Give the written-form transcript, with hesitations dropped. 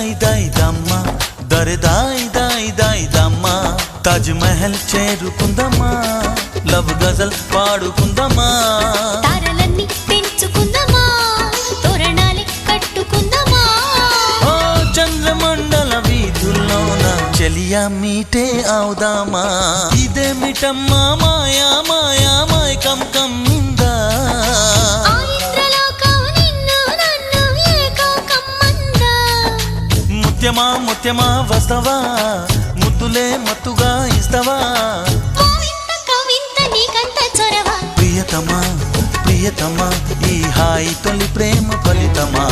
దాయి దాయి దమ్మ దరి దాయి దాయి దాయి దమ్మ తాజ్ మహల్ చేరుకుందమ్మా లవ్ గజల్ పాడుకుందమ్మా తారలన్నీ పెంచుకుందమ్మా తోరణాలే కట్టుకుందమ్మా ఓ చంద్రమండల వీధుల్లోన చెలియా మీటే అవుదామా ఇదే మిటమ్మా మాయా మాయా మైకం కమ్మిందా ముత్యమా ముత్యమా వస్తవా ముద్దులే మత్తుగా ఇస్తవా ప్రియతమా ప్రియతమా ఈ హాయి తొలి ప్రేమ ఫలితమా